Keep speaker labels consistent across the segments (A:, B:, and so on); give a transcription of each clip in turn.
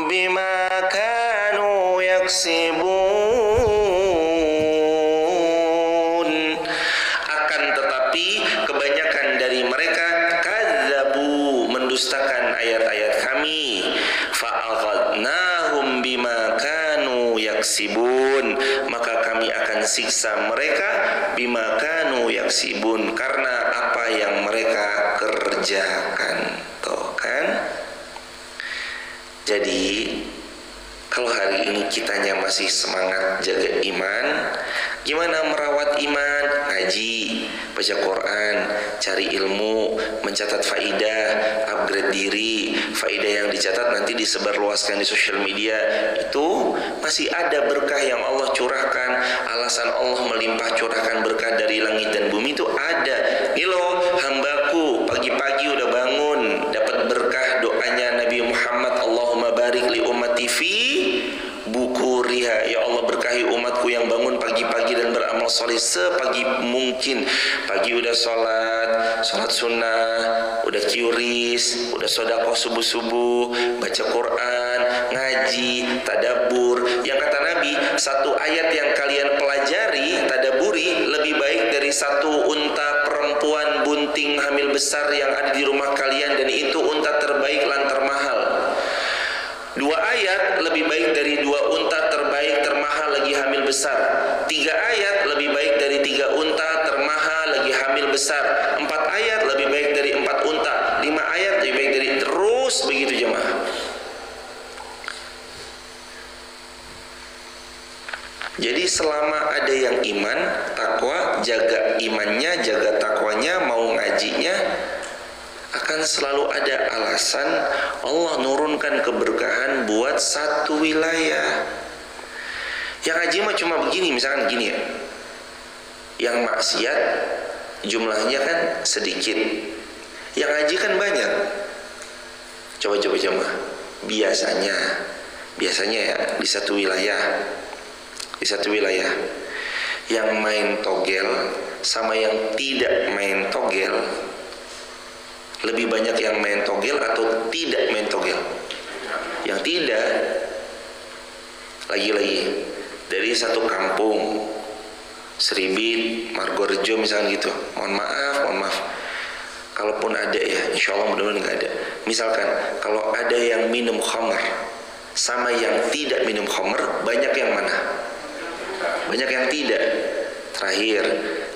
A: بما كانوا يكسبون. Akan tetapi kebanyakan dari mereka kadzabu, mendustakan ayat-ayat kami. Fa'akhadnahum bima kanu yaksibun, maka kami akan siksa mereka bima kanu yaksibun, karena apa yang mereka kerjakan. Tuh kan? Jadi kalau hari ini kitanya masih semangat jaga iman, gimana merawat iman? Ngaji, baca Quran, cari ilmu, mencatat faidah, upgrade diri. Faidah yang dicatat nanti disebarluaskan di sosial media. Itu masih ada berkah yang Allah curahkan. Alasan Allah melimpah curahkan berkah dari langit dan bumi itu ada. Nih loh, hambaku pagi-pagi udah bangun, dapat berkah doanya Nabi Muhammad, Allahumma barik li ummati fi bukuriha. Ya Allah, berkahi umatku yang bangun pagi-pagi dan beramal soleh sepagi mungkin. Pagi udah sholat sunnah, udah QRIS, udah sodaqoh subuh-subuh, baca Quran, ngaji, tadabbur. Yang kata Nabi, satu ayat yang kalian pelajari, tadaburi, lebih baik dari satu unta perempuan bunting hamil besar yang ada di rumah kalian, dan itu unta terbaik lan termahal. Dua ayat lebih baik dari dua unta terbaik termahal lagi hamil besar. Tiga ayat lebih baik dari tiga unta termahal lagi hamil besar. Empat ayat lebih baik dari empat unta. Lima ayat lebih baik dari, terus begitu jemaah. Jadi selama ada yang iman, takwa, jaga imannya, jaga takwanya, mau ngajinya, akan selalu ada alasan Allah nurunkan keberkahan buat satu wilayah. Yang ngaji mah cuma begini, misalkan gini ya, yang maksiat jumlahnya kan sedikit, yang ngaji kan banyak. Coba jemaah, biasanya ya di satu wilayah yang main togel sama yang tidak main togel, lebih banyak yang main togel atau tidak main togel? Yang tidak. Lagi-lagi dari satu kampung, Seribit, Margorejo misalnya gitu, mohon maaf, kalaupun ada ya, insya Allah mudah-mudahan nggak ada. Misalkan kalau ada yang minum khamr sama yang tidak minum khamr, banyak yang mana? Banyak yang tidak. Terakhir,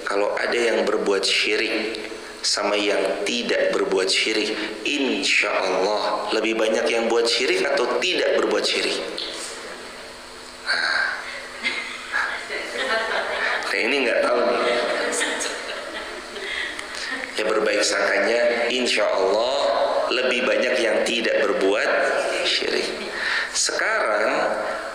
A: kalau ada yang berbuat syirik sama yang tidak berbuat syirik, insya Allah lebih banyak yang buat syirik atau tidak berbuat syirik? Nah ini nggak tahu nih. Ya berbaik sangkanya insya Allah lebih banyak yang tidak berbuat syirik. Sekarang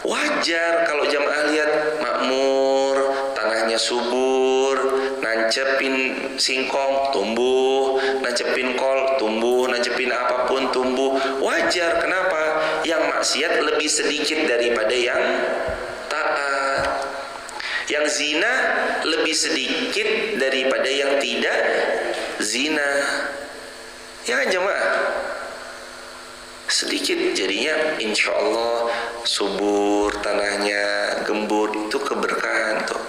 A: wajar kalau jamaah lihat makmur, tanahnya subur, nancepin singkong tumbuh, nancepin kol tumbuh, nancepin apapun tumbuh. Wajar. Kenapa? Yang maksiat lebih sedikit daripada yang taat. Yang zina lebih sedikit daripada yang tidak zina. Ya kan jemaah? Sedikit, jadinya insya Allah subur tanahnya, gembur, itu keberkahan tuh.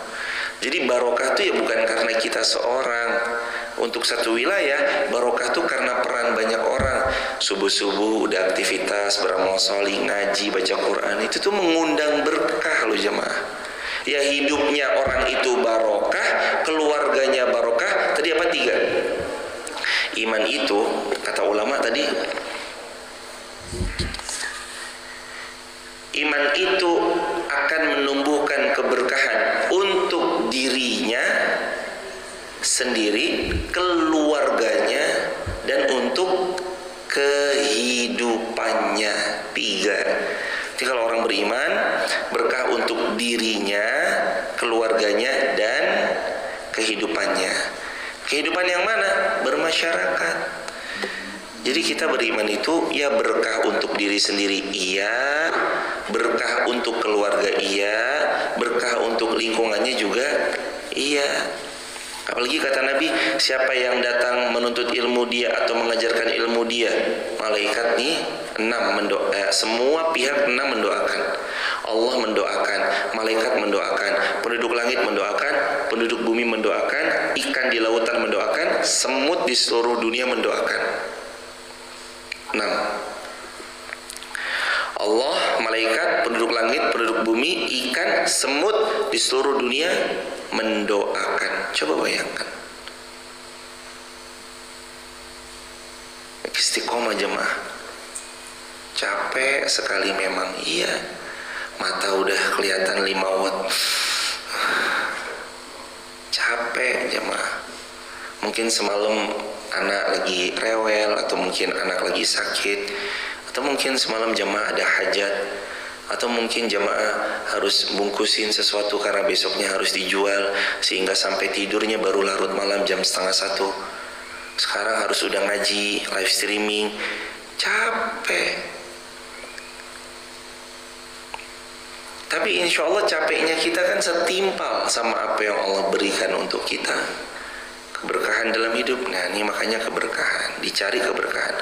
A: Jadi barokah itu ya bukan karena kita seorang. Untuk satu wilayah, barokah itu karena peran banyak orang. Subuh-subuh udah aktivitas, beramal sholih, ngaji, baca Quran, itu tuh mengundang berkah loh jemaah. Ya hidupnya orang itu barokah, keluarganya barokah. Tadi apa? 3. Iman itu, kata ulama tadi, iman itu akan menumbuhkan keberkahan untuk dirinya sendiri, keluarganya, dan untuk kehidupannya. 3. Jadi kalau orang beriman, berkah untuk dirinya, keluarganya, dan kehidupannya. Kehidupan yang mana? Bermasyarakat. Jadi kita beriman itu ya berkah untuk diri sendiri, iya, berkah untuk keluarga, iya, berkah untuk lingkungannya juga, iya. Apalagi kata Nabi, siapa yang datang menuntut ilmu dia atau mengajarkan ilmu dia, malaikat nih 6 mendoa, semua pihak 6 mendoakan. Allah mendoakan, malaikat mendoakan, penduduk langit mendoakan, penduduk bumi mendoakan, ikan di lautan mendoakan, semut di seluruh dunia mendoakan. 6. Allah, malaikat, penduduk langit, penduduk bumi, ikan, semut di seluruh dunia mendoakan. Coba bayangkan. Istiqomah jemaah. Capek sekali memang, iya. Mata udah kelihatan 5 watt. Capek jemaah. Mungkin semalam anak lagi rewel, atau mungkin anak lagi sakit, atau mungkin semalam jemaah ada hajat, atau mungkin jemaah harus bungkusin sesuatu karena besoknya harus dijual, sehingga sampai tidurnya baru larut malam jam 12:30. Sekarang harus udah ngaji, live streaming. Capek. Tapi insya Allah capeknya kita kan setimpal sama apa yang Allah berikan untuk kita. Keberkahan dalam hidup. Nah ini makanya keberkahan, dicari keberkahan.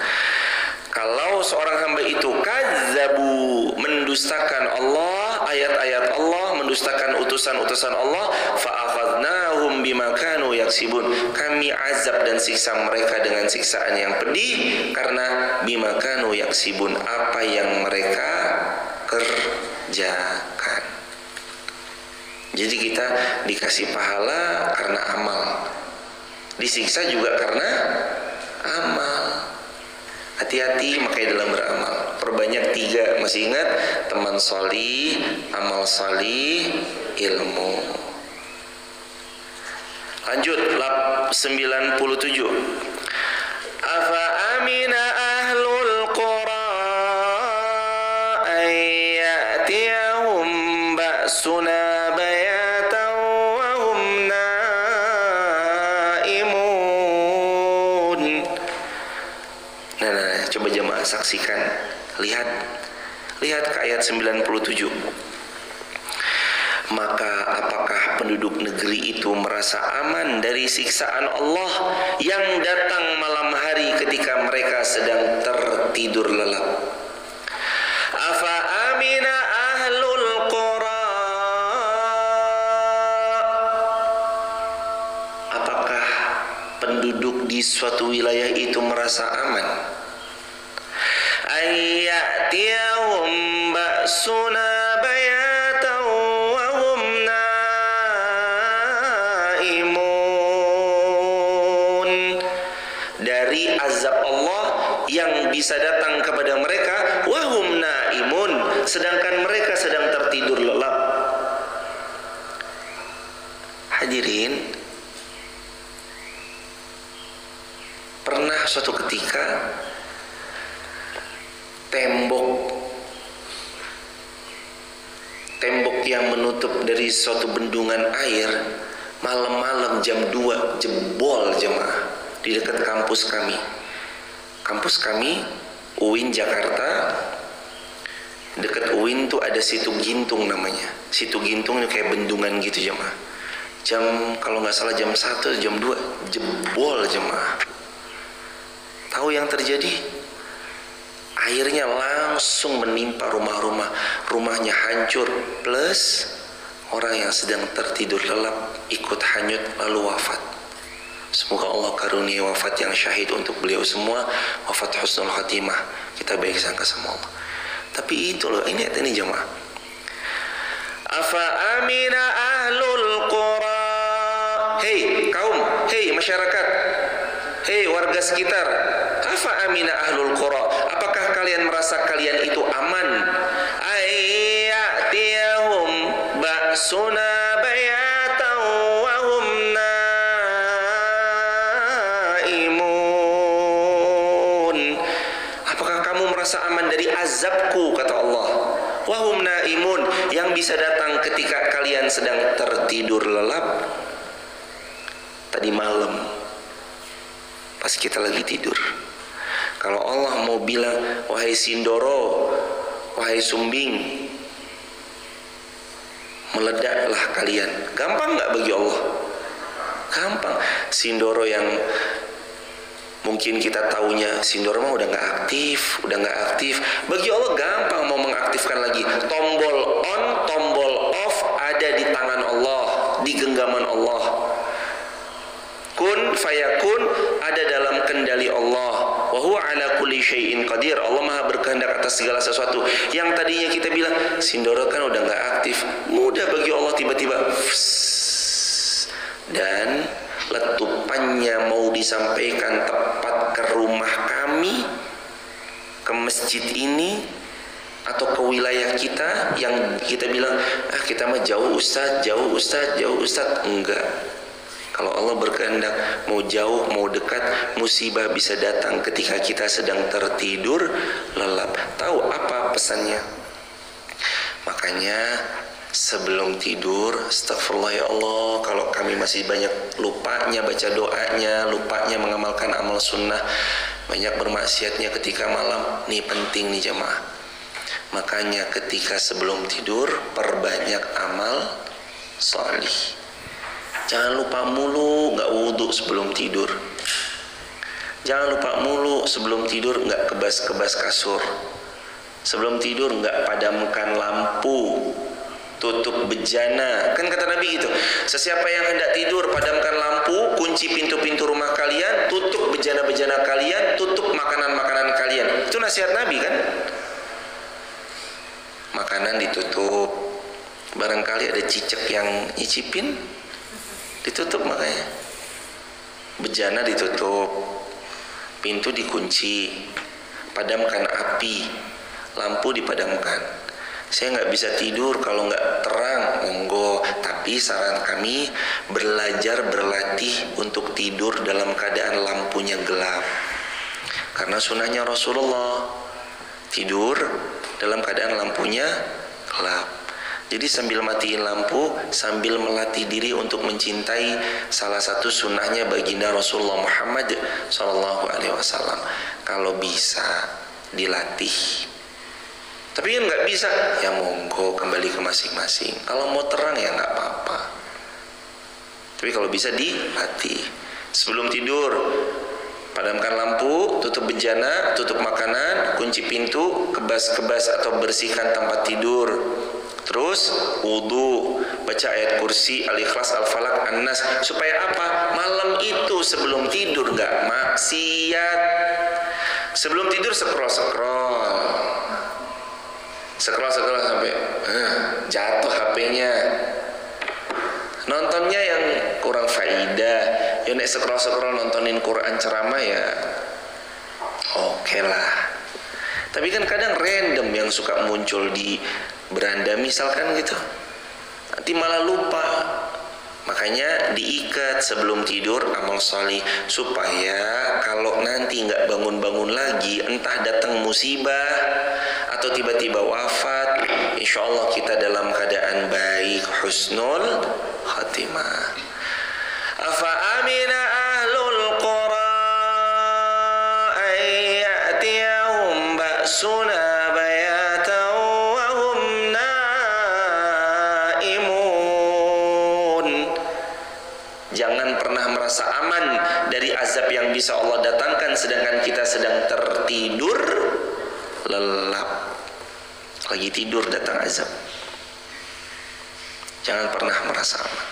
A: Kalau seorang hamba itu kadzabu, mendustakan Allah, ayat-ayat Allah, mendustakan utusan-utusan Allah, fa'akhadnahum bima kanu yaksibun, kami azab dan siksa mereka dengan siksaan yang pedih karena bima kanu yaksibun, apa yang mereka kerjakan. Jadi kita dikasih pahala karena amal, disiksa juga karena amal. Hati-hati makanya dalam beramal. Perbanyak 3, masih ingat? Teman solih, amal solih, ilmu. Lanjut, lap 97. Afa amina ahlul qura ayyatiyahum ba'suna bayatan wa hum naimun. Nah, coba jemaah saksikan, lihat ke ayat 97. Maka apakah penduduk negeri itu merasa aman dari siksaan Allah yang datang malam hari ketika mereka sedang tertidur lelap? Afa amina ahlul qura, apakah penduduk di suatu wilayah itu merasa aman? Ayyatiyahum ba'suna bayatan wa hum naimun, dari azab Allah yang bisa datang kepada mereka, wa hum naimun, sedangkan mereka sedang tertidur lelap. Hadirin, pernah suatu ketika tembok yang menutup dari suatu bendungan air malam-malam jam 2 jebol jemaah di dekat kampus kami UIN Jakarta. Dekat UIN tuh ada Situ Gintung namanya. Situ Gintung itu kayak bendungan gitu jemaah. Kalau nggak salah jam 1 jam 2 jebol jemaah. Tahu yang terjadi? Airnya langsung menimpa rumah-rumah, rumahnya hancur, plus orang yang sedang tertidur lelap ikut hanyut lalu wafat. Semoga Allah karunia wafat yang syahid untuk beliau semua, wafat husnul khatimah, kita baik sangka sama Allah. Tapi itu loh, ini jemaah. Afa amina ahlul qura, hei kaum, hei masyarakat, hei warga sekitar, afa amina ahlul qura, apakah kalian merasa kalian itu aman? Ayyatiyahum ba'suna bayatan wa hum naimun, apakah kamu merasa aman dari azabku, kata Allah, wa hum naimun, yang bisa datang ketika kalian sedang tertidur lelap. Tadi malam pas kita lagi tidur, kalau Allah mau bilang, wahai Sindoro, wahai Sumbing, meledaklah kalian, gampang nggak bagi Allah? Gampang. Sindoro yang mungkin kita taunya Sindoro mah udah nggak aktif. Bagi Allah gampang mau mengaktifkan lagi. Tombol on, tombol off ada di tangan Allah, di genggaman Allah. Kun fayakun ada dalam kendali Allah. Wa huwa ala kulli syai'in qadir. Allah Maha berkehendak atas segala sesuatu. Yang tadinya kita bilang Sindoro kan udah nggak aktif, mudah bagi Allah tiba-tiba dan letupannya mau disampaikan tepat ke rumah kami, ke masjid ini, atau ke wilayah kita yang kita bilang kita mah jauh Ustaz. Enggak. Kalau Allah berkehendak mau jauh mau dekat, musibah bisa datang ketika kita sedang tertidur lelap. Tahu apa pesannya? Makanya sebelum tidur, astagfirullah ya Allah, kalau kami masih banyak lupanya baca doanya, lupanya mengamalkan amal sunnah, banyak bermaksiatnya ketika malam. Nih penting nih jamaah. Makanya ketika sebelum tidur perbanyak amal salih. Jangan lupa mulu nggak wudhu sebelum tidur. Jangan lupa mulu sebelum tidur nggak kebas kasur. Sebelum tidur nggak padamkan lampu, tutup bejana. Kan kata Nabi gitu, sesiapa yang hendak tidur padamkan lampu, kunci pintu-pintu rumah kalian, tutup bejana-bejana kalian, tutup makanan-makanan kalian. Itu nasihat Nabi kan. Makanan ditutup, barangkali ada cicak yang nyicipin, ditutup makanya. Bejana ditutup, pintu dikunci, padamkan api, lampu dipadamkan. Saya nggak bisa tidur kalau nggak terang, monggo. Tapi saran kami berlatih untuk tidur dalam keadaan lampunya gelap. Karena sunnahnya Rasulullah tidur dalam keadaan lampunya gelap. Jadi sambil matiin lampu, sambil melatih diri untuk mencintai salah satu sunnahnya baginda Rasulullah Muhammad SAW. Kalau bisa dilatih. Tapi kan nggak bisa, ya monggo kembali ke masing-masing. Kalau mau terang ya nggak apa-apa. Tapi kalau bisa dilatih. Sebelum tidur, padamkan lampu, tutup bejana, tutup makanan, kunci pintu, kebas atau bersihkan tempat tidur. Terus wudu, baca ayat kursi, al-ikhlas, al-falak, an-nas. Supaya apa? Malam itu sebelum tidur nggak maksiat. Sebelum tidur scroll sampai jatuh HP-nya. Nontonnya yang kurang faidah. Ya nek scroll nontonin Quran ceramah ya oke lah. Tapi kan kadang random yang suka muncul di beranda misalkan gitu, nanti malah lupa. Makanya diikat sebelum tidur amal salih, supaya kalau nanti nggak bangun-bangun lagi, entah datang musibah atau tiba-tiba wafat, insya Allah kita dalam keadaan baik, husnul khatimah. Afa amina ahlul qura ayyatiyahum ba'suna bayatan wa hum naimun. Jangan pernah merasa aman dari azab yang bisa Allah datangkan sedangkan kita sedang tertidur lelap. Lagi tidur datang azab. Jangan pernah merasa aman.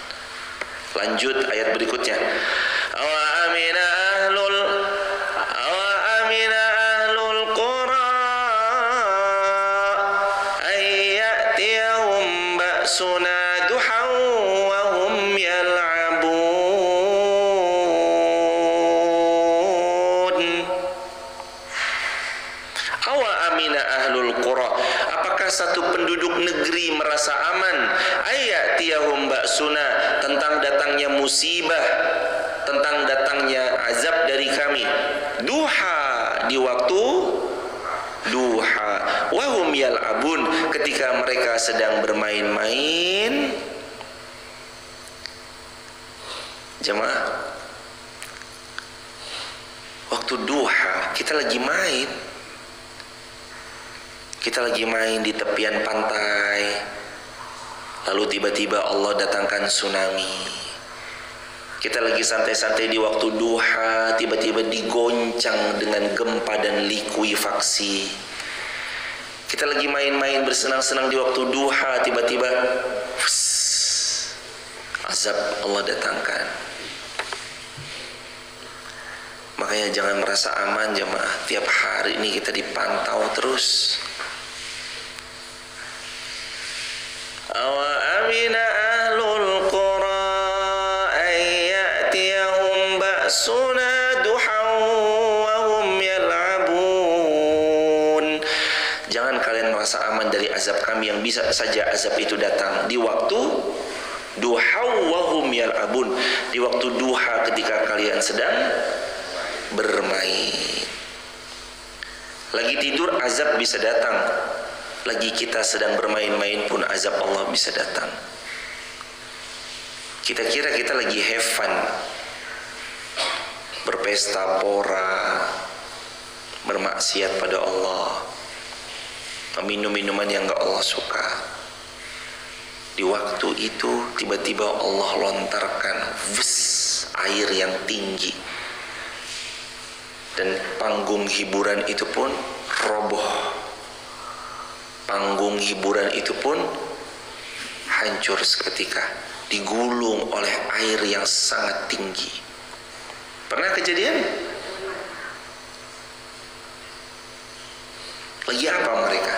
A: Lanjut ayat berikutnya. Awa amina ahlul qura ayyatiyahum ba'suna duhan wa hum yal'abun. Awa amina ahlul qura, apakah satu penduduk negeri merasa aman? Ayyatiyahum ba'suna, tentang datangnya musibah, tentang datangnya azab dari kami. Duha, di waktu duha. Wahum yal'abun, ketika mereka sedang bermain-main. Jemaah, waktu duha kita lagi main. Kita lagi main di tepian pantai, lalu tiba-tiba Allah datangkan tsunami. Kita lagi santai-santai di waktu duha, tiba-tiba digoncang dengan gempa dan likuifaksi. Kita lagi main-main bersenang-senang di waktu duha, tiba-tiba azab Allah datangkan. Makanya jangan merasa aman jemaah. Tiap hari ini kita dipantau terus. Awa amina ahlul qura ayyatiyahum ba'suna duhaw wa hum yal'abun. Jangan kalian merasa aman dari azab kami yang bisa saja azab itu datang di waktu duhaw wa hum yal'abun, di waktu duha ketika kalian sedang bermain. Lagi tidur azab bisa datang. Lagi kita sedang bermain-main pun azab Allah bisa datang. Kita kira kita lagi have fun, berpesta pora, bermaksiat pada Allah, meminum minuman yang gak Allah suka. Di waktu itu tiba-tiba Allah lontarkan air yang tinggi, dan panggung hiburan itu pun roboh. Panggung hiburan itu pun hancur seketika, digulung oleh air yang sangat tinggi. Pernah kejadian? Lagi apa mereka?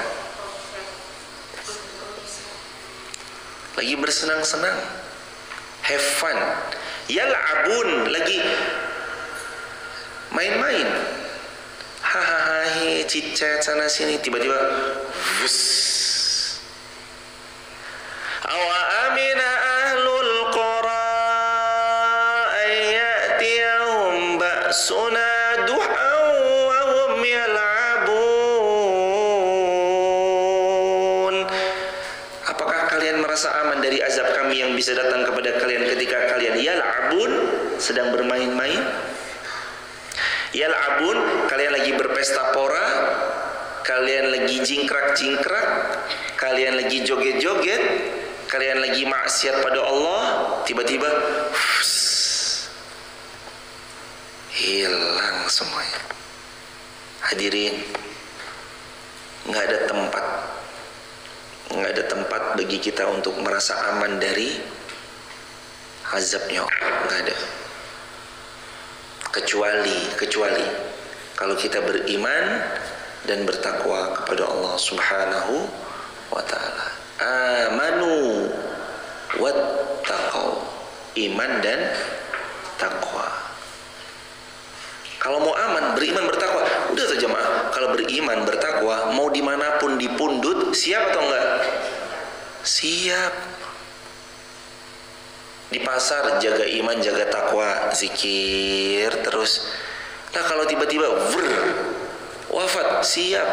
A: Lagi bersenang-senang, have fun, yal'abun, lagi main-main, hahaha, cicet sana sini, tiba-tiba awa amina ahlul qura ayyatiyahum ba'suna duhaw wa hum yal'abun. Apakah kalian merasa aman dari azab kami yang bisa datang kepada kalian ketika kalian yal'abun, sedang bermain-main? Yal'abun, kalian lagi berpesta pora, kalian lagi jingkrak-jingkrak, kalian lagi joget-joget, kalian lagi maksiat pada Allah, tiba-tiba hilang semuanya. Hadirin, nggak ada tempat bagi kita untuk merasa aman dari azabnya Allah, nggak ada. Kecuali kalau kita beriman dan bertakwa kepada Allah Subhanahu wa ta'ala. Amanu wattaqau, iman dan takwa. Kalau mau aman, beriman, bertakwa, udah tuh jemaah. Kalau beriman, bertakwa, mau dimanapun dipundut, siap atau enggak? Siap. Di pasar jaga iman, jaga takwa, zikir terus. Nah kalau tiba-tiba wafat, siap.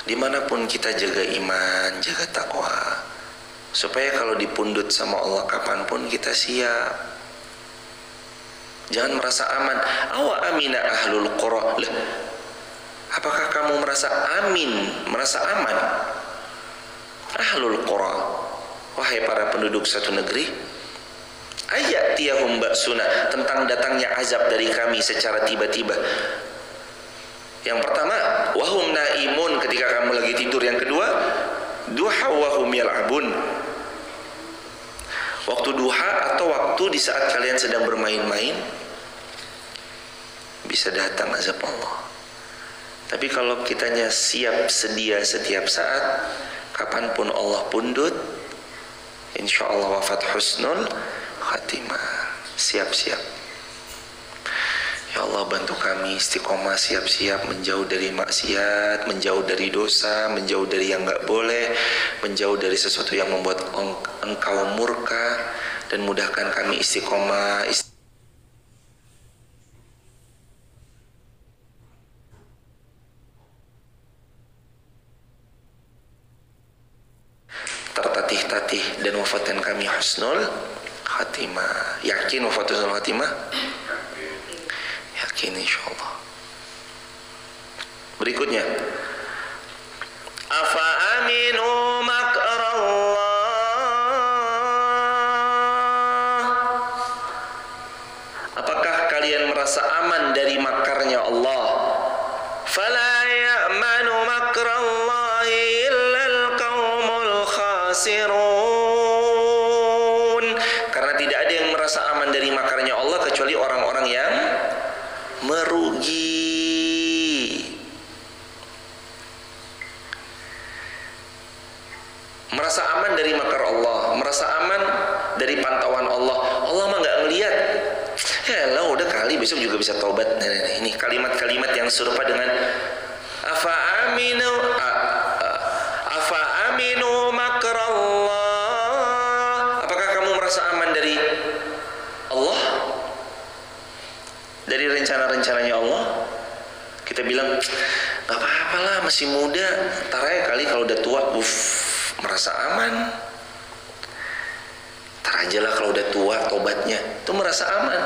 A: Dimanapun kita jaga iman, jaga takwa, supaya kalau dipundut sama Allah kapanpun kita siap. Jangan merasa aman. Awa amina ahlul qura. Apakah kamu merasa amin, merasa aman? Ahlul qura, wahai para penduduk satu negeri, ayyatiyahum ba'suna, tentang datangnya azab dari kami secara tiba-tiba. Yang pertama, wahum naimun, ketika kamu lagi tidur. Yang kedua, duha wahum yal'abun, waktu duha atau waktu di saat kalian sedang bermain-main, bisa datang azab Allah. Tapi kalau kitanya siap sedia setiap saat, kapanpun Allah pundut, insya Allah wafat husnul khatimah. Siap-siap. Ya Allah, bantu kami istiqomah, siap-siap menjauh dari maksiat, menjauh dari dosa, menjauh dari yang gak boleh, menjauh dari sesuatu yang membuat Engkau murka, dan mudahkan kami istiqomah. Tertatih-tatih, dan wafatkan kami husnul khatimah. Yakin wafat husnul khatimah? Yakin insyaallah. Berikutnya, afa aminu makrallah merasa aman dari makar Allah, merasa aman dari pantauan Allah. Allah mah nggak ngelihat. Ya lah, udah kali besok juga bisa taubat. Nah, ini kalimat-kalimat yang serupa dengan afa aminu makrallah. Apakah kamu merasa aman dari Allah, dari rencana-rencananya Allah? Kita bilang nggak apa-apa lah, masih muda, ntar aja kali kalau udah tua, merasa aman. Ntar aja lah kalau udah tua tobatnya, itu merasa aman.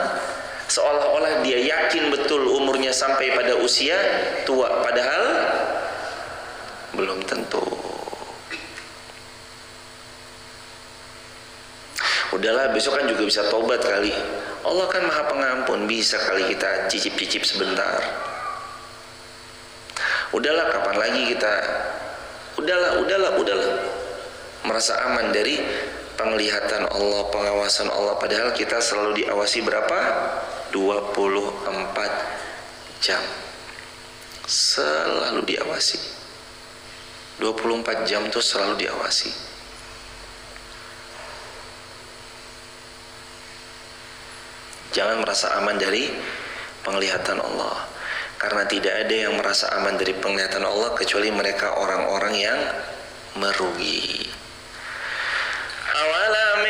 A: Seolah-olah dia yakin betul umurnya sampai pada usia tua, padahal belum tentu. Udahlah, besok kan juga bisa tobat kali. Allah kan maha pengampun, bisa kali kita cicip-cicip sebentar. Udahlah, kapan lagi kita, udahlah merasa aman dari penglihatan Allah, pengawasan Allah, padahal kita selalu diawasi berapa? 24 jam selalu diawasi. 24 jam tuh selalu diawasi. Jangan merasa aman dari penglihatan Allah, karena tidak ada yang merasa aman dari penglihatan Allah kecuali mereka orang-orang yang merugi. Awalam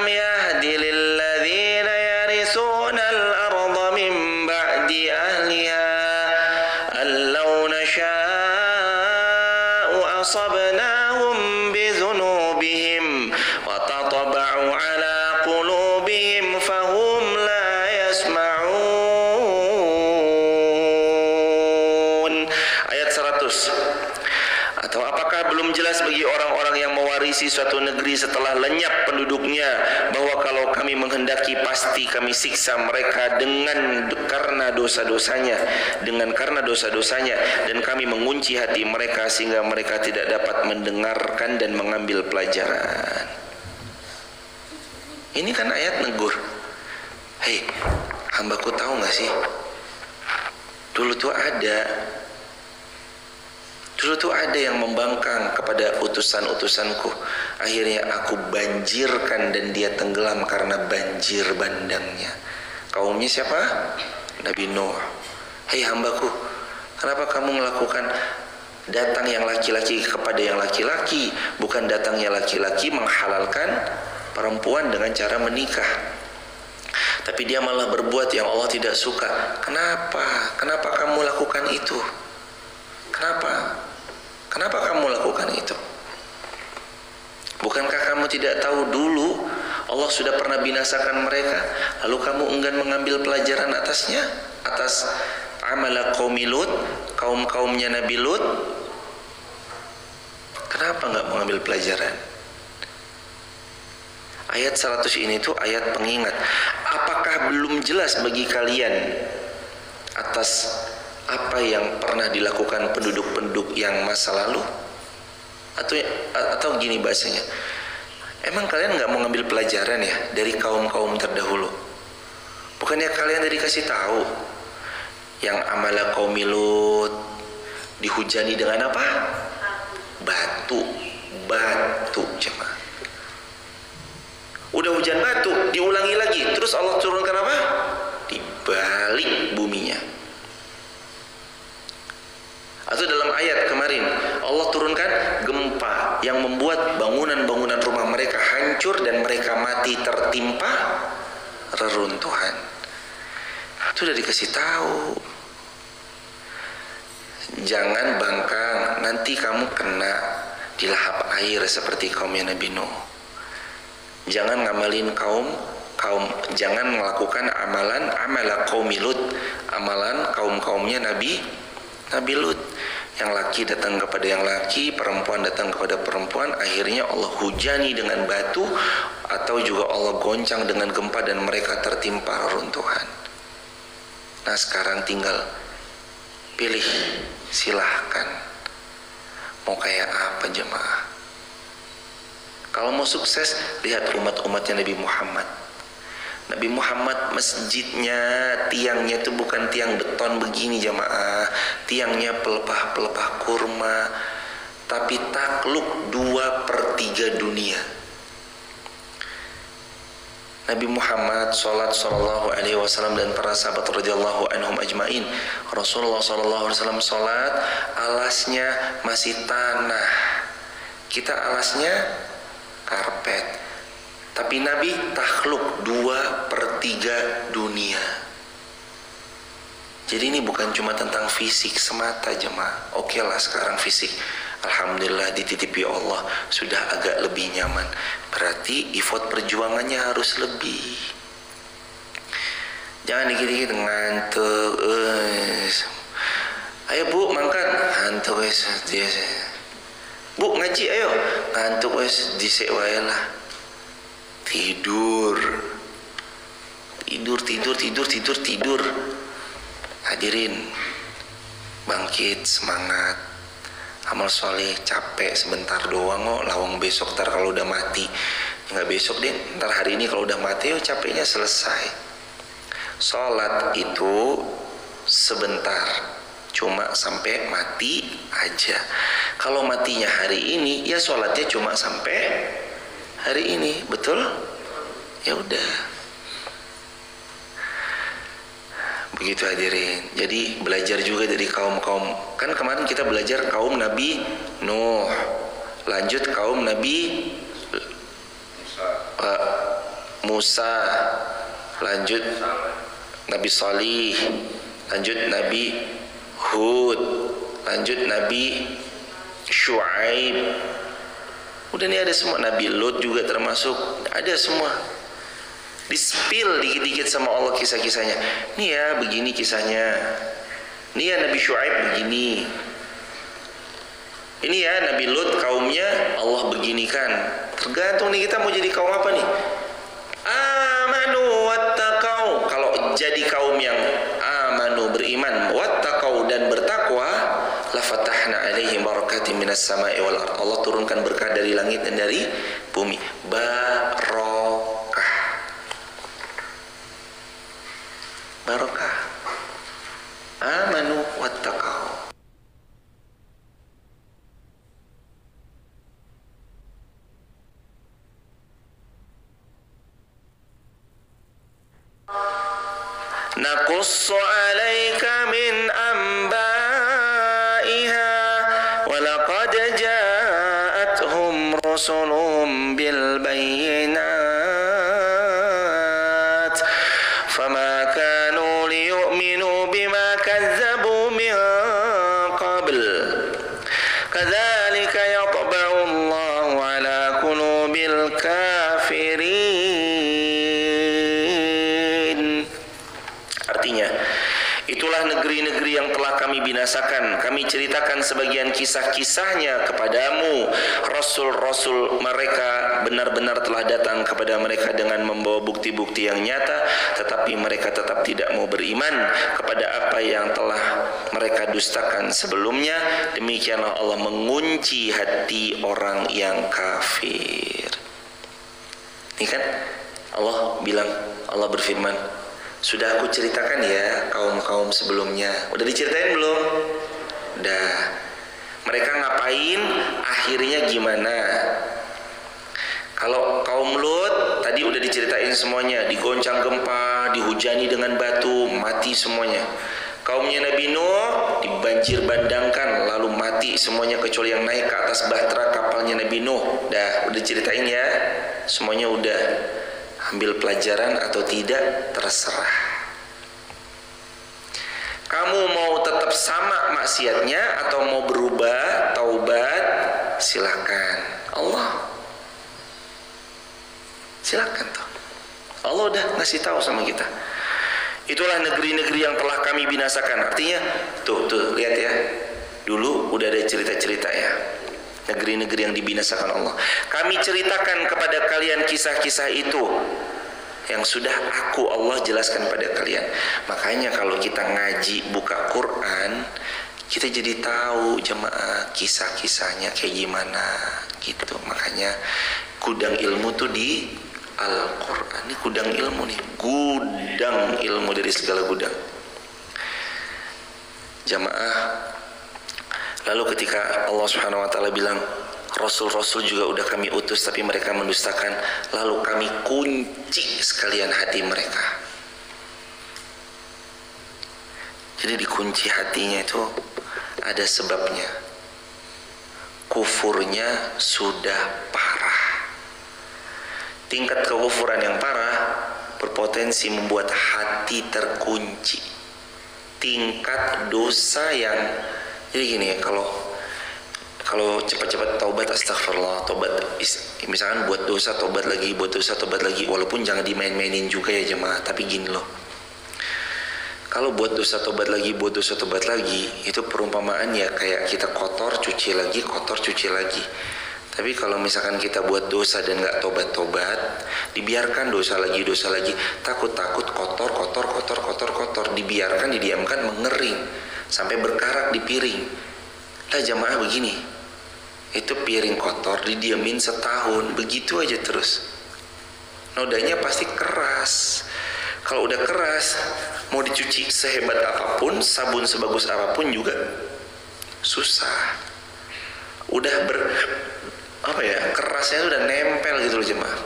A: yahdi lilladzina yarisuna al-ardha min ba'di ahliha allau nasha'u asabnahum bizunubihim wa tataba'u ala qulubihim fahum la yasma'un. Ayat 100. Atau apakah belum jelas bagi orang-orang yang mewarisi suatu negeri setelah lenyap penduduknya bahwa kalau kami menghendaki pasti kami siksa mereka karena dosa-dosanya, dan kami mengunci hati mereka sehingga mereka tidak dapat mendengarkan dan mengambil pelajaran. Ini kan ayat negur. Hei, hambaku, tahu nggak sih? Dulu tuh ada yang membangkang kepada utusan-utusanku. Akhirnya aku banjirkan dan dia tenggelam karena banjir bandangnya. Kaumnya siapa? Nabi Nuh. Hei hambaku, kenapa kamu melakukan datang yang laki-laki kepada yang laki-laki, bukan datangnya laki-laki menghalalkan perempuan dengan cara menikah? Tapi dia malah berbuat yang Allah tidak suka. Kenapa? Kenapa kamu lakukan itu? Kenapa kamu lakukan itu? Bukankah kamu tidak tahu dulu Allah sudah pernah binasakan mereka, lalu kamu enggan mengambil pelajaran atasnya, atas amala qaumi Lut, kaumnya Nabi Lut? Kenapa nggak mengambil pelajaran? Ayat 100 ini tuh ayat pengingat. Apakah belum jelas bagi kalian atas apa yang pernah dilakukan penduduk-penduduk yang masa lalu? Atau gini bahasanya, emang kalian nggak mau ngambil pelajaran ya dari kaum-kaum terdahulu? Bukannya kalian tadi kasih tahu yang amala qaumi Lut dihujani dengan apa? Batu jemaah. Udah hujan batu, diulangi lagi, terus Allah turunkan apa? Di balik buminya. Atau dalam ayat kemarin Allah turunkan gempa yang membuat bangunan-bangunan rumah mereka hancur dan mereka mati tertimpa reruntuhan. Itu udah dikasih tahu. Jangan bangkang, nanti kamu kena dilahap air seperti kaumnya Nabi Nuh. Jangan ngamalin jangan melakukan amala qaumi Lut, amalan kaumnya Nabi Lut. Yang laki datang kepada yang laki, perempuan datang kepada perempuan, akhirnya Allah hujani dengan batu, atau juga Allah goncang dengan gempa dan mereka tertimpa runtuhan. Nah sekarang tinggal pilih, silahkan mau kayak apa jemaah. Kalau mau sukses, lihat umatnya Nabi Muhammad. Nabi Muhammad masjidnya, tiangnya itu bukan tiang beton begini jamaah, tiangnya pelepah kurma, tapi takluk 2/3 dunia. Nabi Muhammad salat sallallahu alaihi wasallam dan para sahabat radhiyallahu anhum ajmain. Rasulullah sallallahu alaihi wasallam salat, alasnya masih tanah. Kita alasnya karpet. Tapi Nabi takluk 2/3 dunia. Jadi ini bukan cuma tentang fisik semata jemaah. Oke lah sekarang fisik, alhamdulillah dititipi Allah sudah agak lebih nyaman. Berarti effort perjuangannya harus lebih. Jangan dikit-dikit ngantuk. Ayo bu mangkat, ngantuk wes. Bu ngaji ayo, ngantuk wes dhisik wae lah. Tidur. Hadirin, bangkit, semangat, amal soleh, capek sebentar doang kok, lawang besok ntar kalau udah mati, nggak besok deh, ntar hari ini kalau udah mati, oh capeknya selesai. Sholat itu sebentar, cuma sampai mati aja. Kalau matinya hari ini, ya sholatnya cuma sampai hari ini, betul? Ya udah. Begitu hadirin. Jadi belajar juga dari kaum-kaum. Kan kemarin kita belajar kaum Nabi Nuh. Lanjut kaum Nabi Musa. Lanjut Nabi Salih. Lanjut Nabi Hud. Lanjut Nabi Shu'aib. Udah nih ada semua. Nabi Lut juga termasuk. Ada semua. Di-spill dikit-dikit sama Allah kisah-kisahnya. Nih ya begini kisahnya. Nih ya Nabi Shu'aib begini. Ini ya Nabi Lut kaumnya Allah beginikan. Tergantung nih kita mau jadi kaum apa nih. Amanu wattaqau. Kalau jadi kaum yang amanu beriman, wattaqau dan bertakwa, la fatahna alaihim barakatim minas sama'i wal ardh. Allah turunkan berkah dari langit dan dari bumi. Barokah. Amanu wattaqau. Naqussu 'alaika min anba'iha wa laqad ja'atuhum rusuluhum bil bayyinat fama kanu liyu'minu bima kazzabu min qabl kadzalika yatba'u Allahu 'ala qulubil kafirin. Artinya, itulah negeri-negeri yang telah kami binasakan. Kami ceritakan sebagian kisah-kisahnya kepadamu. Rasul-rasul mereka benar-benar telah datang kepada mereka dengan membawa bukti-bukti yang nyata, tetapi mereka tetap tidak mau beriman kepada apa yang telah mereka dustakan sebelumnya. Demikianlah Allah mengunci hati orang yang kafir. Ini kan Allah bilang, Allah berfirman, sudah aku ceritakan ya kaum-kaum sebelumnya. Udah diceritain belum? Udah. Mereka ngapain? Akhirnya gimana? Kalau kaum Lut tadi udah diceritain semuanya, digoncang gempa, dihujani dengan batu, mati semuanya. Kaumnya Nabi Nuh dibanjir bandangkan, lalu mati semuanya kecuali yang naik ke atas bahtera kapalnya Nabi Nuh. Udah ceritain ya. Semuanya udah. Ambil pelajaran atau tidak terserah. Kamu mau tetap sama maksiatnya atau mau berubah, taubat, silakan. Allah silakan tuh. Allah udah ngasih tahu sama kita. Itulah negeri-negeri yang telah kami binasakan. Artinya tuh lihat ya. Dulu udah ada cerita-cerita ya. Negeri-negeri yang dibinasakan Allah. Kami ceritakan kepada kalian kisah-kisah itu yang sudah aku Allah jelaskan pada kalian. Makanya kalau kita ngaji buka Quran, kita jadi tahu jemaah kisah-kisahnya kayak gimana gitu. Makanya gudang ilmu tuh di Al-Quran. Ini gudang ilmu nih, gudang ilmu dari segala gudang. Jamaah, Lalu ketika Allah Subhanahu wa taala bilang, Rasul-rasul juga udah kami utus tapi mereka mendustakan, lalu kami kunci sekalian hati mereka. Jadi dikunci hatinya itu ada sebabnya. Kufurnya sudah parah. Tingkat kekufuran yang parah berpotensi membuat hati terkunci. Tingkat dosa yang, jadi gini ya, kalau cepat-cepat taubat, astagfirullah, taubat, misalkan buat dosa tobat lagi, buat dosa tobat lagi, walaupun jangan dimain-mainin juga ya jemaah, tapi gini loh, kalau buat dosa tobat lagi, buat dosa tobat lagi, itu perumpamaan ya kayak kita kotor cuci lagi, kotor cuci lagi. Tapi kalau misalkan kita buat dosa dan nggak tobat-tobat, dibiarkan dosa lagi, takut-takut kotor, dibiarkan, didiamkan, mengering sampai berkarak di piring. Lah jamaah begini, itu piring kotor didiamin setahun, begitu aja terus, nodanya pasti keras. Kalau udah keras, mau dicuci sehebat apapun, sabun sebagus apapun juga susah. Udah kerasnya udah nempel gitu loh jemaah.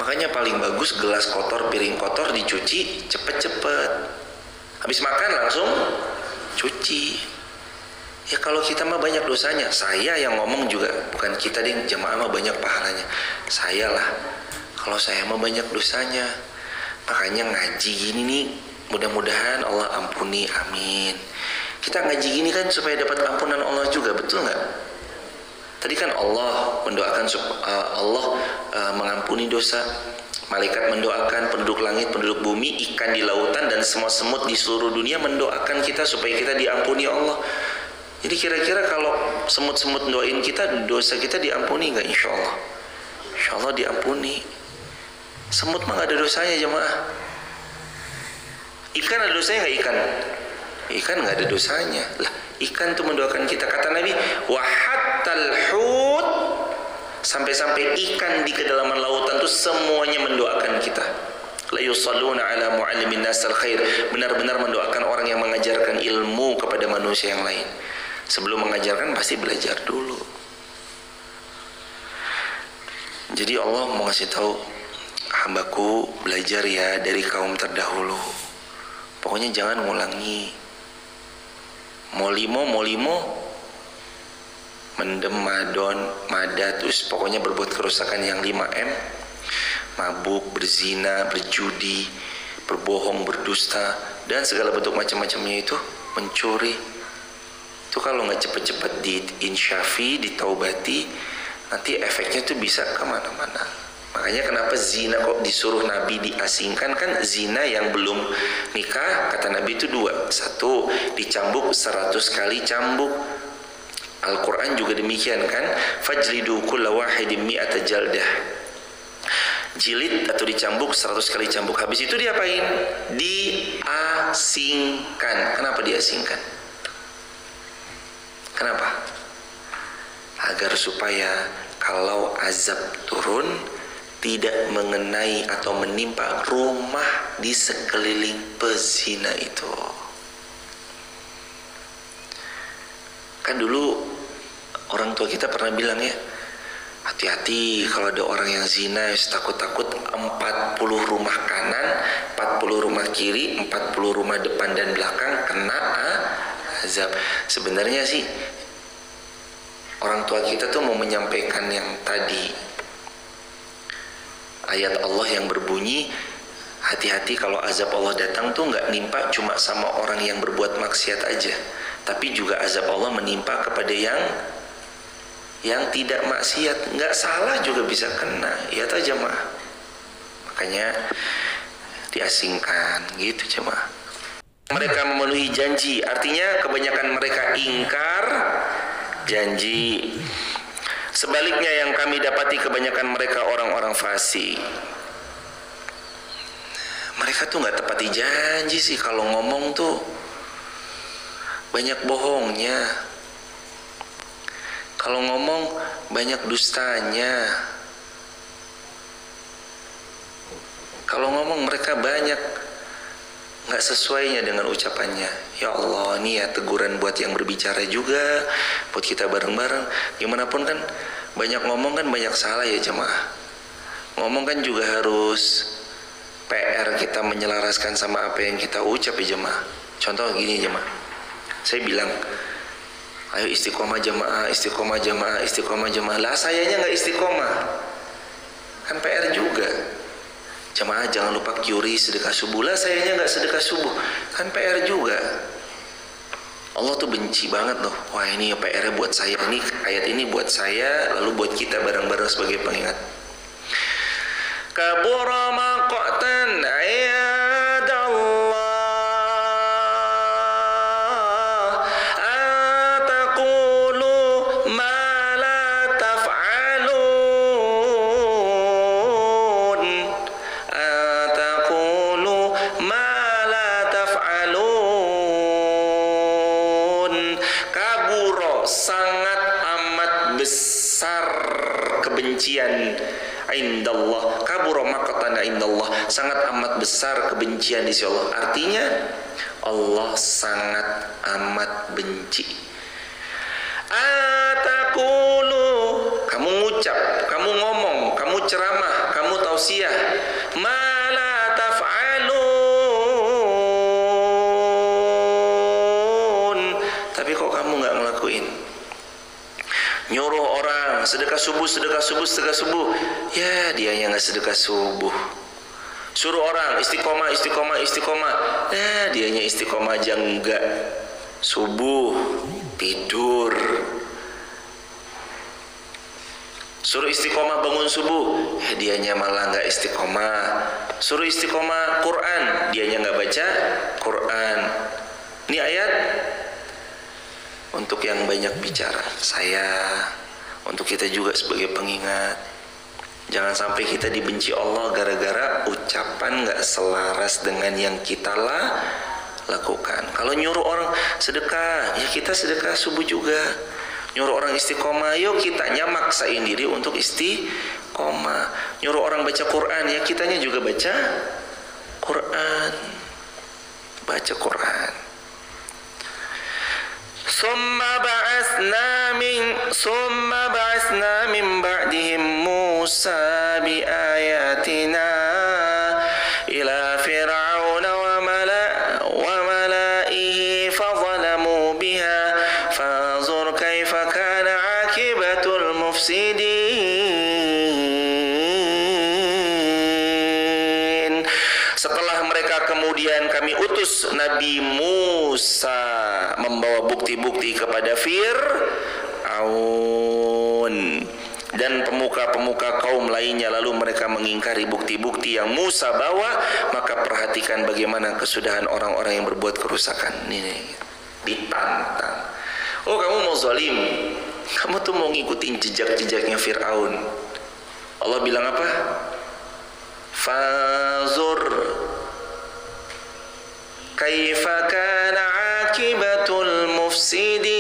A: Makanya paling bagus gelas kotor, piring kotor dicuci cepet-cepet. Habis makan langsung cuci. Ya kalau kita mah banyak dosanya, saya yang ngomong juga, bukan kita deh, jemaah mah banyak pahalanya. Saya lah, kalau saya mah banyak dosanya. Makanya ngaji gini nih, mudah-mudahan Allah ampuni, amin. Kita ngaji gini kan supaya dapat ampunan Allah juga, betul nggak? Tadi kan Allah mendoakan Allah mengampuni dosa, malaikat mendoakan, penduduk langit, penduduk bumi, ikan di lautan dan semua semut di seluruh dunia mendoakan kita supaya kita diampuni Allah. Jadi kira-kira kalau semut-semut doain kita, dosa kita diampuni nggak? Insya Allah, insya Allah diampuni. Semut mah nggak ada dosanya jemaah. Ikan ada dosanya nggak ikan? Ikan nggak ada dosanya. Lah ikan tuh mendoakan kita. Kata Nabi, wahattal hut, sampai-sampai ikan di kedalaman lautan tuh semuanya mendoakan kita. La yusalluna ala muallimin nasal khair, benar-benar mendoakan orang yang mengajarkan ilmu kepada manusia yang lain. Sebelum mengajarkan pasti belajar dulu. Jadi Allah mau ngasih tahu, hambaku belajar ya dari kaum terdahulu. Pokoknya jangan ngulangi. Mau limo, mendem, madon, madat, terus pokoknya berbuat kerusakan yang 5M. Mabuk, berzina, berjudi, berbohong, berdusta, dan segala bentuk macam-macamnya itu, mencuri. Itu kalau nggak cepet-cepet diinsyafi, ditaubati, nanti efeknya tuh bisa kemana-mana. Makanya kenapa zina kok disuruh Nabi diasingkan? Kan zina yang belum nikah, kata Nabi itu 2. 1, dicambuk 100 kali cambuk. Al-Quran juga demikian kan, fajlidu kulla wahidin mi'ata jaldah. Jilid atau dicambuk 100 kali cambuk. Habis itu diapain? Diasingkan. Kenapa diasingkan? Kenapa? Agar supaya kalau azab turun tidak mengenai atau menimpa rumah di sekeliling pezina itu. Kan dulu orang tua kita pernah bilang ya, hati-hati kalau ada orang yang zina, takut-takut 40 rumah kanan, 40 rumah kiri, 40 rumah depan dan belakang kena azab. Sebenarnya sih orang tua kita tuh mau menyampaikan yang tadi, ayat Allah yang berbunyi, hati-hati kalau azab Allah datang tuh nggak nimpa cuma sama orang yang berbuat maksiat aja, tapi juga azab Allah menimpa kepada yang tidak maksiat, nggak salah juga bisa kena, ya ta jemaah. Makanya diasingkan gitu jemaah. Mereka memenuhi janji, artinya kebanyakan mereka ingkar janji. Sebaliknya yang kami dapati kebanyakan mereka orang-orang fasik. Mereka tuh nggak tepati janji sih, kalau ngomong tuh banyak bohongnya. Kalau ngomong banyak dustanya. Kalau ngomong mereka banyak nggak sesuainya dengan ucapannya. Ya Allah, ini ya teguran buat yang berbicara juga, buat kita bareng-bareng. Gimana pun kan banyak ngomong kan banyak salah ya jemaah. Ngomong kan juga harus PR kita menyelaraskan sama apa yang kita ucap ya jemaah. Contoh gini jemaah, saya bilang, ayo istiqomah jemaah, istiqomah jemaah, istiqomah jemaah. Lah sayanya nggak istiqomah, kan PR juga. Jemaah jangan lupa kyuri sedekah subuh. Lah sayanya nggak sedekah subuh, kan PR juga. Allah tuh benci banget loh. Wah ini PR-nya buat saya, ini ayat ini buat saya, lalu buat kita bareng-bareng sebagai pengingat. Kabura maqtan ayadallah ataqulu ma la taf'alun ataqulu ma la taf'alun. Kabura, sangat amat besar kebencian indallah. Kabura maqtan indallah, sangat amat besar kebencian di sisi Allah. Artinya Allah sangat amat benci. Ataqulu, kamu ngucap, kamu ngomong, kamu ceramah, kamu tausiah, ma la taf'alun, tapi kok kamu nggak ngelakuin. Nyuruh orang sedekah subuh, sedekah subuh, sedekah subuh, ya dianya nggak sedekah subuh. Suruh orang istiqomah, istiqomah, istiqomah, ya dianya istiqomah aja enggak. Subuh tidur. Suruh istiqomah bangun subuh, ya dianya malah nggak istiqomah. Suruh istiqomah Quran, dianya nggak baca Quran. Ini ayat untuk yang banyak bicara, saya, untuk kita juga sebagai pengingat. Jangan sampai kita dibenci Allah gara-gara ucapan gak selaras dengan yang kita lakukan. Kalau nyuruh orang sedekah, ya kita sedekah subuh juga. Nyuruh orang istiqomah, yuk kitanya maksain diri untuk istiqomah. Nyuruh orang baca Quran, ya kitanya juga baca Quran. Baca Quran. Summa ba'asna min ba'dihim Musa bi ayatina ila fir'auna wa mala'ihi fazalamu biha fanzur kaifa kana 'aqibatul mufsidin. Setelah mereka kemudian kami utus Nabi Musa membawa bukti-bukti kepada Fir'aun dan pemuka-pemuka kaum lainnya, lalu mereka mengingkari bukti-bukti yang Musa bawa. Maka perhatikan bagaimana kesudahan orang-orang yang berbuat kerusakan. Ini ditantang. Oh kamu mau zalim, kamu tuh mau ngikutin jejak-jejaknya Fir'aun. Allah bilang apa? Fazur kaifa kana akibatul mufsidin.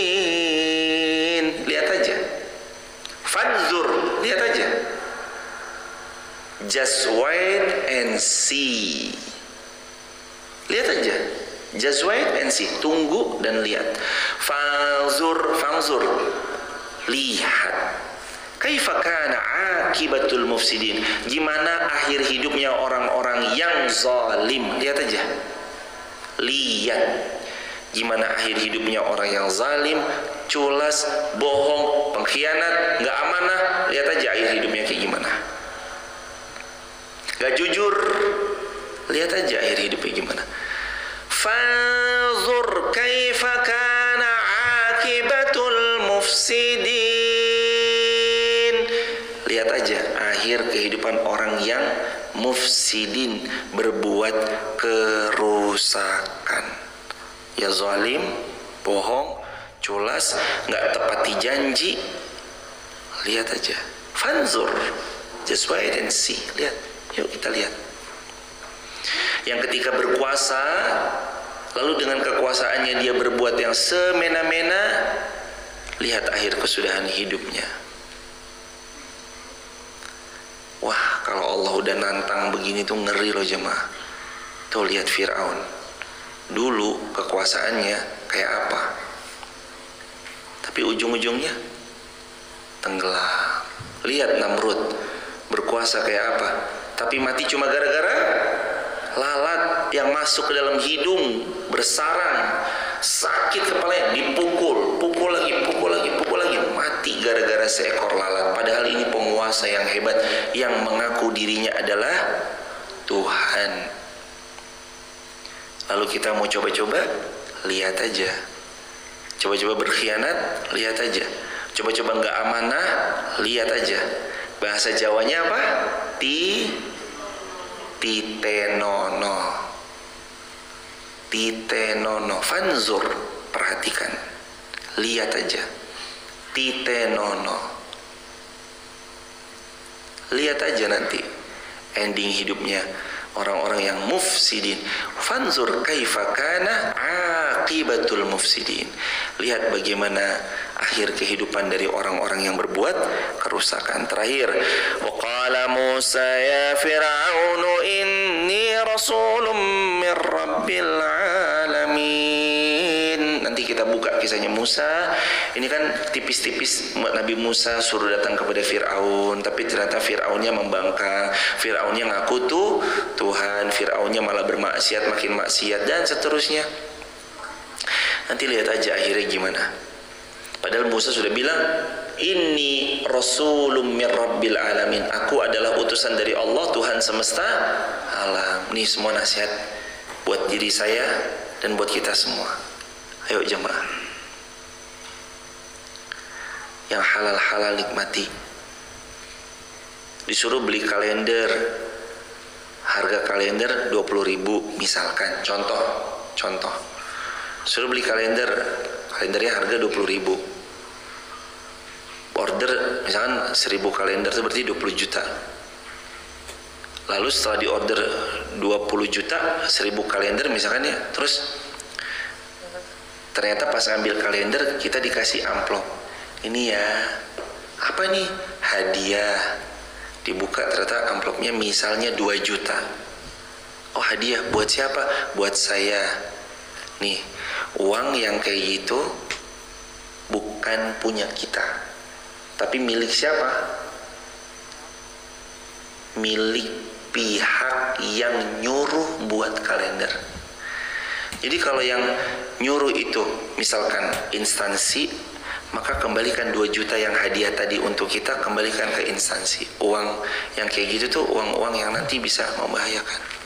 A: Lihat aja. Fanzur, lihat aja. Just wait and see. Lihat aja. Just wait and see. Tunggu dan lihat. Fanzur, lihat. Kaifa kana akibatul mufsidin. Gimana akhir hidupnya orang-orang yang zalim. Lihat aja. Lihat. Gimana akhir hidupnya orang yang zalim, culas, bohong, pengkhianat, gak amanah. Lihat aja akhir hidupnya kayak gimana. Gak jujur. Lihat aja akhir hidupnya gimana. Fanzur kaifa kana akibatul mufsidin. Lihat aja akhir kehidupan orang yang mufsidin, berbuat kerusakan. Ya zalim, bohong, culas, gak tepati janji. Lihat aja. Fanzur, just wait and see. Lihat, yuk kita lihat. Yang ketika berkuasa, lalu dengan kekuasaannya dia berbuat yang semena-mena. Lihat akhir kesudahan hidupnya. Wah, kalau Allah udah nantang begini tuh ngeri loh jemaah. Tuh lihat Fir'aun. dulu kekuasaannya kayak apa, tapi ujung-ujungnya tenggelam. Lihat Namrud berkuasa kayak apa, tapi mati cuma gara-gara lalat yang masuk ke dalam hidung, bersarang, sakit kepalanya, dipukul, pukul lagi, mati gara-gara seekor lalat. Padahal ini penguasa yang hebat yang mengaku dirinya adalah Tuhan. Lalu kita mau coba-coba, lihat aja. Coba-coba berkhianat, lihat aja. Coba-coba nggak amanah, lihat aja. Bahasa Jawanya apa? Titenono. Fanzur, perhatikan. Lihat aja. Titenono. Lihat aja nanti ending hidupnya orang-orang yang mufsidin. Fanzur kaifa kana aqibatul mufsidin. Lihat bagaimana akhir kehidupan dari orang-orang yang berbuat kerusakan. Terakhir, waqala Musa ya Fir'aunu inni rasulun mir rabbil alamin. Nanti kita buka kisahnya Musa. Ini kan tipis-tipis Nabi Musa suruh datang kepada Fir'aun, tapi ternyata Fir'aunnya membangkang. Fir'aunnya ngaku tuh Tuhan, Fir'aunnya malah bermaksiat, makin maksiat, dan seterusnya. Nanti lihat aja akhirnya gimana. Padahal Musa sudah bilang, inni rasulun mir rabbil alamin. Aku adalah utusan dari Allah, Tuhan semesta alam. Ini semua nasihat buat diri saya dan buat kita semua. Ayo jemaah, yang halal-halal nikmati. Disuruh beli kalender, harga kalender 20.000 misalkan, contoh. Suruh beli kalendernya harga 20.000. Order misalkan 1.000 kalender itu berarti 20 juta. Lalu setelah diorder 20 juta 1.000 kalender misalkan ya, terus ternyata pas ngambil kalender kita dikasih amplop. Ini ya, apa nih? Hadiah. Dibuka ternyata amplopnya misalnya 2 juta. Oh, hadiah buat siapa? Buat saya. Nih, uang yang kayak gitu bukan punya kita, tapi milik siapa? Milik pihak yang nyuruh buat kalender. Jadi kalau yang nyuruh itu misalkan instansi, maka kembalikan 2 juta yang hadiah tadi untuk kita, kembalikan ke instansi. Uang yang kayak gitu tuh uang-uang yang nanti bisa membahayakan.